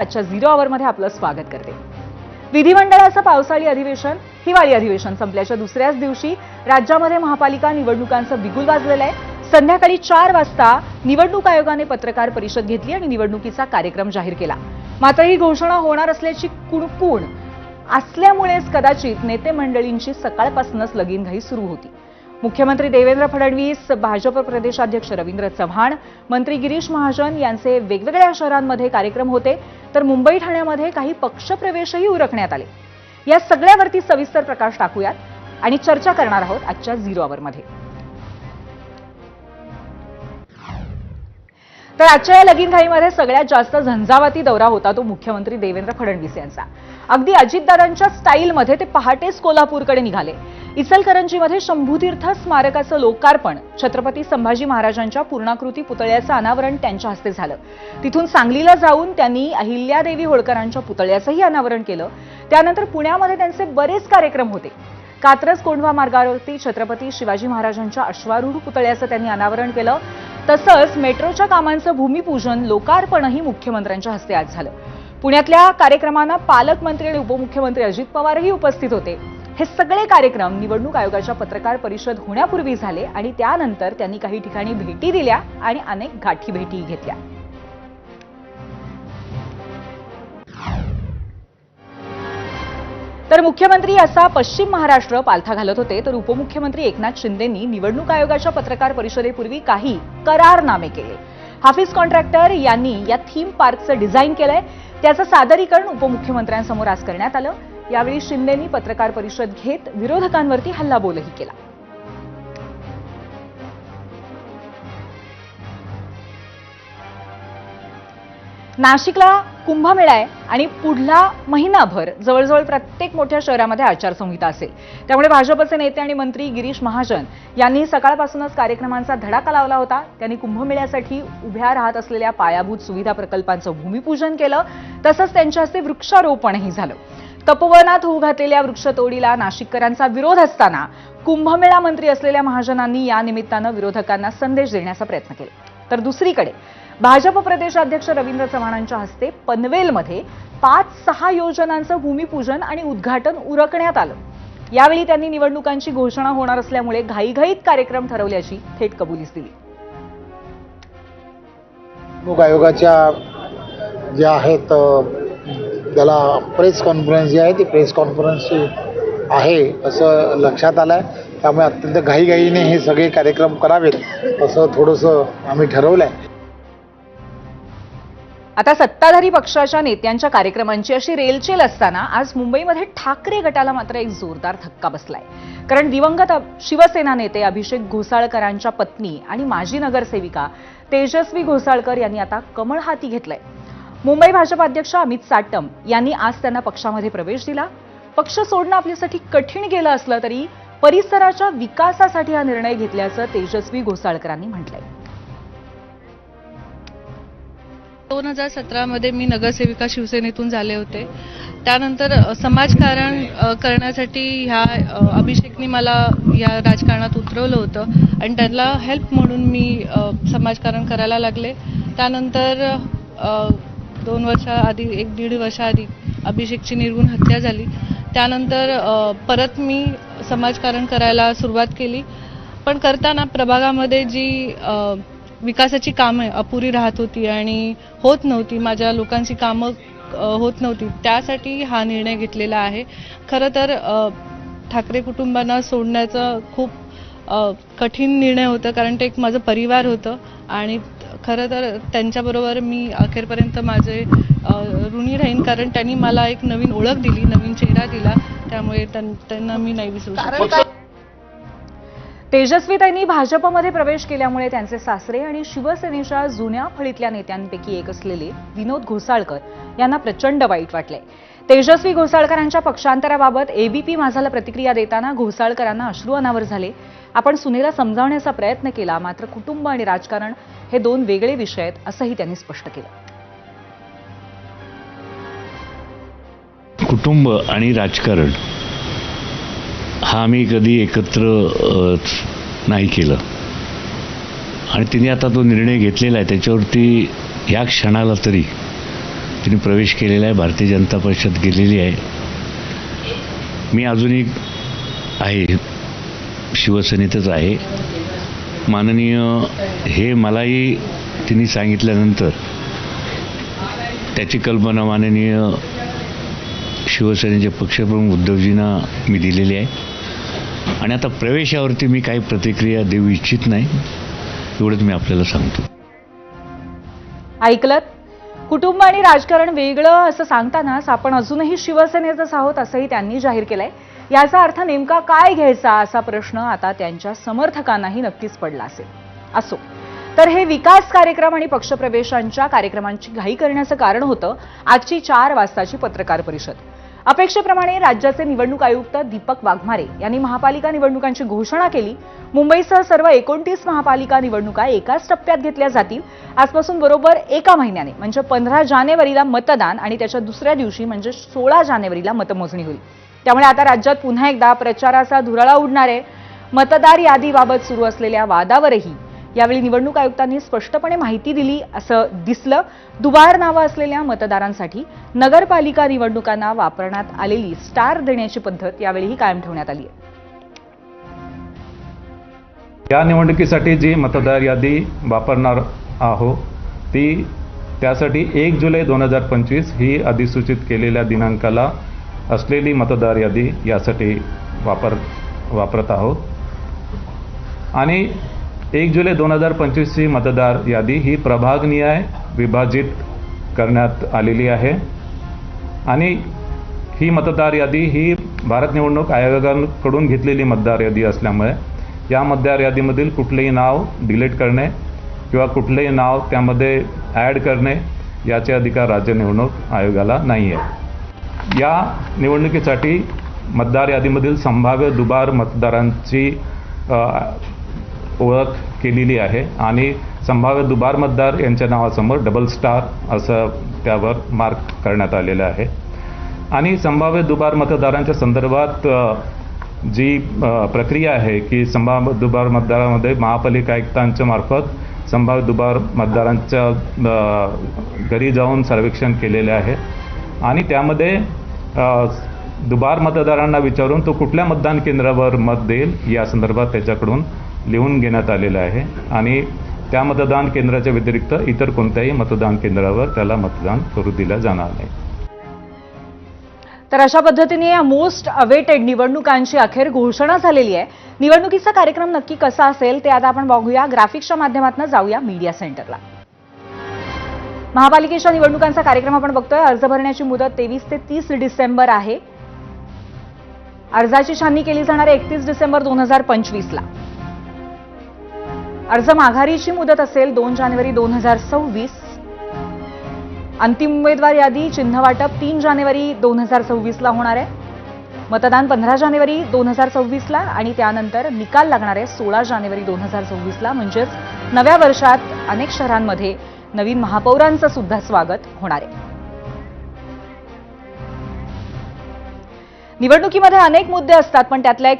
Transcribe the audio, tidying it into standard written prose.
आजच्या 0 आवरमध्ये आपलं स्वागत करते। विधिमंडळाचं पावसाळी अधिवेशन हिवाळी अधिवेशन संपल्याच्या दुसऱ्याच दिवशी राज्यामध्ये महापालिका निवडणुकांचं बिगुल वाजलेलं आहे। संध्याकाळी 4 वाजता निवडणूक आयोगाने पत्रकार परिषद घेतली आणि निवडणुकीचा कार्यक्रम जाहीर केला। मात्र ही घोषणा होणार असल्याची कुणकुण असल्यामुळेच कदाचित नेते मंडळींची सकाळपासूनच लगीनघाई सुरू होती। मुख्यमंत्री देवेंद्र फडणवीस, भाजप प्रदेशाध्यक्ष रवींद्र चव्हाण, मंत्री गिरीश महाजन यांचे वेगवेगळ्या शहरांमध्ये कार्यक्रम होते, तर मुंबई ठाण्यामध्ये काही पक्षप्रवेशही उरकण्यात आले। या सगळ्यावरती सविस्तर प्रकाश टाकूयात आणि चर्चा करणार आहोत आजच्या 0 आवरमध्ये। तर आजच्या या लगीनघाईमध्ये सगळ्यात जास्त झंझावाती दौरा होता तो मुख्यमंत्री देवेंद्र फडणवीस यांचा। अगदी अजितदादांच्या स्टाईलमध्ये ते पहाटेच कोल्हापूरकडे निघाले। इचलकरंजीमध्ये शंभूतीर्थ स्मारकाचं लोकार्पण, छत्रपती संभाजी महाराजांच्या पूर्णाकृती पुतळ्याचं अनावरण त्यांच्या हस्ते झालं। तिथून सांगलीला जाऊन त्यांनी अहिल्यादेवी होळकरांच्या पुतळ्याचंही अनावरण केलं। त्यानंतर पुण्यामध्ये त्यांचे बरेच कार्यक्रम होते। कात्रज कोंढवा मार्गावरती छत्रपती शिवाजी महाराजांच्या अश्वारूढ पुतळ्याचं त्यांनी अनावरण केलं। तसंच मेट्रोच्या कामांचं भूमिपूजन, लोकार्पणही मुख्यमंत्र्यांच्या हस्ते आज झालं। पुण्यातल्या कार्यक्रमांना पालकमंत्री आणि उपमुख्यमंत्री अजित पवारही उपस्थित होते। हे सगळे कार्यक्रम निवडणूक आयोगाच्या पत्रकार परिषद होण्यापूर्वी झाले आणि त्यानंतर त्यांनी काही ठिकाणी भेटी दिल्या आणि अनेक गाठी भेटी घेतल्या। तर मुख्यमंत्री असा पश्चिम महाराष्ट्र पालथा घालत होते, तर उपमुख्यमंत्री एकनाथ शिंदेंनी निवडणूक आयोगाच्या पत्रकार परिषदेपूर्वी काही करारनामे केले। हाफिज कॉन्ट्रॅक्टर यांनी या थीम पार्कचं डिझाईन केलंय, त्याचं सादरीकरण उपमुख्यमंत्र्यांसमोर आज करण्यात आलं। यावेळी शिंदेंनी पत्रकार परिषद घेत विरोधकांवरती हल्लाबोलही केला। नाशिकला कुंभमेळा आहे आणि पुढला महिनाभर जवळजवळ प्रत्येक मोठ्या शहरामध्ये आचारसंहिता असेल। त्यामुळे भाजपचे नेते आणि मंत्री गिरीश महाजन यांनी सकाळपासूनच कार्यक्रमांचा धडाका लावला होता। त्यांनी कुंभमेळ्यासाठी उभ्या राहत असलेल्या पायाभूत सुविधा प्रकल्पांचं भूमिपूजन केलं, तसंच त्यांच्या हस्ते वृक्षारोपणही झालं। तपोवनात होऊ घातलेल्या वृक्षतोडीला नाशिककरांचा विरोध असताना कुंभमेळा मंत्री असलेल्या महाजनांनी या निमित्तानं विरोधकांना संदेश देण्याचा प्रयत्न केला। तर दुसरीकडे भाजप प्रदेशाध्यक्ष रवींद्र चव्हाणांच्या हस्ते पनवेलमध्ये 5-6 योजनांचं भूमिपूजन आणि उद्घाटन उरकण्यात आलं। यावेळी त्यांनी निवडणुकांची घोषणा होणार असल्यामुळे घाईघाईत कार्यक्रम ठरवल्याची थेट कबुलीच दिली। निवडणूक आयोगाच्या ज्या आहेत त्याला प्रेस कॉन्फरन्स जी आहे ती प्रेस कॉन्फरन्स आहे असं लक्षात आलंय। त्यामुळे अत्यंत घाईघाईने हे सगळे कार्यक्रम करावेत असं थोडंसं आम्ही ठरवलंय। आता सत्ताधारी पक्षाच्या नेत्यांच्या कार्यक्रमांची अशी रेलचेल असताना आज मुंबईमध्ये ठाकरे गटाला मात्र एक जोरदार धक्का बसलाय। कारण दिवंगत शिवसेना नेते अभिषेक घोसाळकरांच्या पत्नी आणि माजी नगरसेविका तेजस्वी घोसाळकर यांनी आता कमळ हाती घेतलंय। मुंबई भाजप अध्यक्ष अमित साटम यांनी आज त्यांना पक्षामध्ये प्रवेश दिला। पक्ष सोडणं आपल्यासाठी कठीण गेलं असलं तरी परिसराच्या विकासासाठी हा निर्णय घेतल्याचं तेजस्वी घोसाळकरांनी म्हटलंय। 2017 मध्ये मी नगरसेविका शिवसेनेतून झाले होते। त्यानंतर समाजकारण करण्यासाठी ह्या अभिषेकनी मला या राजकारणात उतरवलं होतं आणि त्यांना हेल्प म्हणून मी समाजकारण करायला लागले। त्यानंतर 2 वर्षाआधी 1-1.5 वर्षाआधी अभिषेकची निर्घृण हत्या झाली। त्यानंतर परत मी समाजकारण करायला सुरुवात केली, पण करताना प्रभागामध्ये जी विकासाची कामं अपुरी राहत होती आणि होत नव्हती, माझ्या लोकांची कामं होत नव्हती, त्यासाठी हा निर्णय घेतलेला आहे। खरं तर ठाकरे कुटुंबांना सोडण्याचा खूप कठीण निर्णय होता, कारण ते एक माझं परिवार होतं आणि खरं तर त्यांच्याबरोबर मी अखेरपर्यंत माझे ऋणी राहीन, कारण त्यांनी मला एक नवीन ओळख दिली, नवीन चेहरा दिला, त्यामुळे त्यांना मी नाही विसरू शकत। तेजस्वीताईंनी भाजपमध्ये प्रवेश केल्यामुळे त्यांचे सासरे आणि शिवसेनेच्या जुन्या फळीतल्या नेत्यांपैकी एक असलेले विनोद घोसाळकर यांना प्रचंड वाईट वाटलंय। तेजस्वी घोसाळकरांच्या पक्षांतराबाबत एबीपी माझाला प्रतिक्रिया देताना घोसाळकरांना अश्रू अनावर झाले। आपण सुनेला समजावण्याचा प्रयत्न केला, मात्र कुटुंब आणि राजकारण हे 2 वेगळे विषय आहेत असंही त्यांनी स्पष्ट केलं। कुटुंब आणि राजकारण हा आम्ही कधी एकत्र नाही केलं आणि तिने आता तो निर्णय घेतलेला आहे, त्याच्यावरती या क्षणाला तरी तिने प्रवेश केलेला आहे, भारतीय जनता पक्षात गेलेली आहे. मी अजूनही आहे, शिवसेनेतच आहे. माननीय हे मलाही तिने सांगितल्यानंतर त्याची कल्पना माननीय शिवसेनेचे पक्षप्रमुख उद्धवजींना मी दिलेली आहे आणि आता प्रवेशावरती मी काही प्रतिक्रिया देऊ इच्छित नाही, एवढंच मी आपल्याला सांगतो. ऐकलत? कुटुंब आणि राजकारण वेगळं असं सांगतानाच आपण अजूनही शिवसेनेचंच आहोत असंही त्यांनी जाहीर केलंय. याचा अर्थ नेमका काय घ्यायचा असा प्रश्न आता त्यांच्या समर्थकांनाही नक्कीच पडला असेल. असो, तर हे विकास कार्यक्रम आणि पक्षप्रवेशांच्या कार्यक्रमांची घाई करण्याचं कारण होतं आजची 4 वाजताची पत्रकार परिषद. अपेक्षेप्रमाणे राज्याचे निवडणूक आयुक्त दीपक वाघमारे यांनी महापालिका निवडणुकांची घोषणा केली. मुंबईसह सर्व 29 महापालिका निवडणुका एकाच टप्प्यात घेतल्या जातील. आजपासून बरोबर 1 महिन्याने म्हणजे 15 जानेवारीला मतदान आणि त्याच्या दुसऱ्या दिवशी म्हणजे 16 जानेवारीला मतमोजणी होईल. त्यामुळे आता राज्यात पुन्हा एकदा प्रचाराचा धुराळा उडणार आहे. मतदार यादीबाबत सुरू असलेल्या वादावरही यावेळी निवडणूक आयुक्तांनी स्पष्टपणे माहिती दिली असं दिसलं. दुबार नावं असलेल्या मतदारांसाठी नगरपालिका निवडणुकांना वापरण्यात आलेली स्टार देण्याची पद्धत यावेळीही कायम ठेवण्यात आली आहे. या निवडणुकीसाठी जी मतदार यादी वापरणार आहोत ती त्यासाठी 1 जुलै 2025 ही अधिसूचित केलेल्या दिनांकाला असलेली मतदार यादी यासाठी वापरत आहोत आणि 1 जुलै 2025 ही मतदार यादी ही प्रभागनिहाय विभाजित करण्यात आलेली आहे आणि ही मतदार यादी ही भारत निवडणूक आयोगाकडून घेतलेली मतदार यादी असल्यामुळे या मतदार यादीमधील कुठलेही नाव डिलीट करणे किंवा कुठलेही नाव त्यामध्ये ॲड करणे याचे अधिकार राज्य निवडणूक आयोगाला नाही आहे. या निवडणुकीसाठी मतदार यादीमधील संभाव्य दुबार मतदारांची ओळख केलेली आहे आणि संभाव्य दुबार मतदार यांच्या नावासमोर डबल स्टार असं त्यावर मार्क करण्यात आलेलं आहे आणि संभाव्य दुबार मतदारांच्या संदर्भात जी प्रक्रिया आहे की संभाव्य दुबार मतदारामध्ये महापालिका आयुक्तांच्या मार्फत संभाव्य दुबार मतदारांच्या घरी जाऊन सर्वेक्षण केलेले आहे आणि त्यामध्ये दुबार मतदारांना विचारून तो कुठल्या मतदान केंद्रावर मत देईल या संदर्भात त्याच्याकडून लिहून घेण्यात आलेलं आहे आणि त्या मतदान केंद्राच्या व्यतिरिक्त इतर कोणत्याही मतदान केंद्रावर त्याला मतदान करू दिलं जाणार नाही. तर अशा पद्धतीने या मोस्ट अवेटेड निवडणुकांची अखेर घोषणा झालेली आहे. निवडणुकीचा कार्यक्रम नक्की कसा असेल ते आता आपण बघूया. ग्राफिक्सच्या माध्यमातून जाऊया मीडिया सेंटरला. महापालिकेच्या निवडणुकांचा कार्यक्रम आपण बघतोय. अर्ज भरण्याची मुदत 23 ते 30 डिसेंबर आहे. अर्जाची छाननी केली जाणार आहे 31 डिसेंबर 2025ला. अर्ज माघारीची मुदत असेल 2 जानेवारी 2026. अंतिम उमेदवार यादी चिन्ह वाटप 3 जानेवारी 2026ला होणार आहे. मतदान 15 जानेवारी 2026ला आणि त्यानंतर निकाल लागणार आहे 16 जानेवारी 2026ला. म्हणजेच नव्या वर्षात अनेक शहरांमध्ये नवीन महापौरांचं सुद्धा स्वागत होणार आहे. निवडणुकीमध्ये अनेक मुद्दे असतात पण त्यातला एक